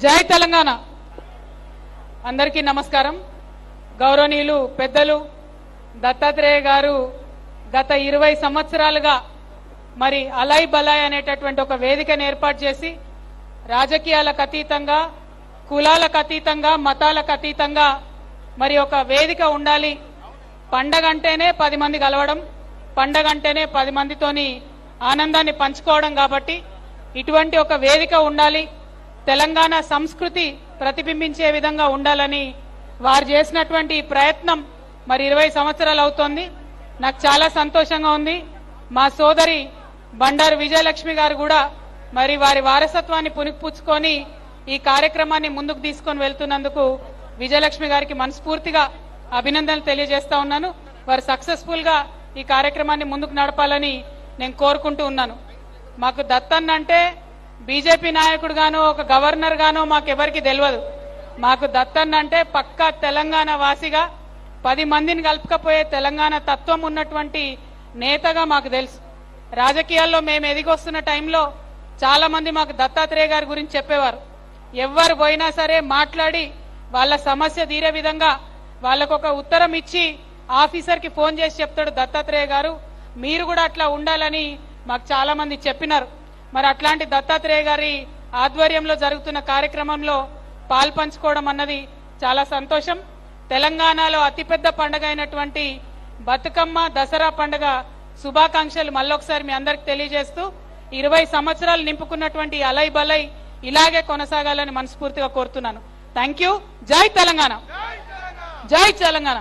జై తెలంగాణ. అందరికీ నమస్కారం. గౌరవనీయులు పెద్దలు దత్తాత్రేయ గారు గత 20 సంవత్సరాలుగా మరి అలై బలాయ్ అనేటటువంటి ఒక వేదికను ఏర్పాటు చేసి రాజకీయాలకు అతీతంగా, కులాలకు అతీతంగా, మతాలకు అతీతంగా మరి ఒక వేదిక ఉండాలి. పండగ అంటేనే 10 మంది కలవడం, పండగ అంటేనే 10 మందితోని ఆనందాన్ని పంచుకోవడం. కాబట్టి ఇటువంటి ఒక వేదిక ఉండాలి, తెలంగాణ సంస్కృతి ప్రతిబింబించే విధంగా ఉండాలని వారు చేసినటువంటి ప్రయత్నం మరి 20 సంవత్సరాలు అవుతోంది. నాకు చాలా సంతోషంగా ఉంది. మా సోదరి బండారు విజయలక్ష్మి గారు కూడా మరి వారి వారసత్వాన్ని పునిపుచ్చుకొని ఈ కార్యక్రమాన్ని ముందుకు తీసుకొని వెళ్తున్నందుకు విజయలక్ష్మి గారికి మనస్ఫూర్తిగా అభినందనలు తెలియజేస్తా ఉన్నాను. వారు సక్సెస్ఫుల్ గా ఈ కార్యక్రమాన్ని ముందుకు నడపాలని నేను కోరుకుంటూ ఉన్నాను. మాకు దత్తన్న అంటే బీజేపీ నాయకుడు గానో ఒక గవర్నర్ గానో మాకెవరికి తెలియదు. మాకు దత్తన్న అంటే పక్కా తెలంగాణ వాసిగా 10 మందిని కలుపుకపోయే తెలంగాణ తత్వం ఉన్నటువంటి నేతగా మాకు తెలుసు. రాజకీయాల్లో మేము ఎదిగొస్తున్న టైంలో చాలా మంది మాకు దత్తాత్రేయ గారి గురించి చెప్పేవారు. ఎవరు పోయినా సరే మాట్లాడి వాళ్ళ సమస్య తీరే విధంగా వాళ్ళకు ఒక ఉత్తరం ఇచ్చి ఆఫీసర్కి ఫోన్ చేసి చెప్తాడు దత్తాత్రేయ గారు, మీరు కూడా అట్లా ఉండాలని మాకు చాలా మంది చెప్పినారు. మరి అట్లాంటి దత్తాత్రేయ గారి ఆధ్వర్యంలో జరుగుతున్న కార్యక్రమంలో పాల్పంచుకోవడం అన్నది చాలా సంతోషం. తెలంగాణలో అతిపెద్ద పండుగ అయినటువంటి బతుకమ్మ, దసరా పండుగ శుభాకాంక్షలు మళ్ళొకసారి మీ అందరికి తెలియజేస్తూ 20 సంవత్సరాలు నింపుకున్నటువంటి అలై బలై ఇలాగే కొనసాగాలని మనస్ఫూర్తిగా కోరుతున్నాను. Thank you. జై తెలంగాణ. జై తెలంగాణ.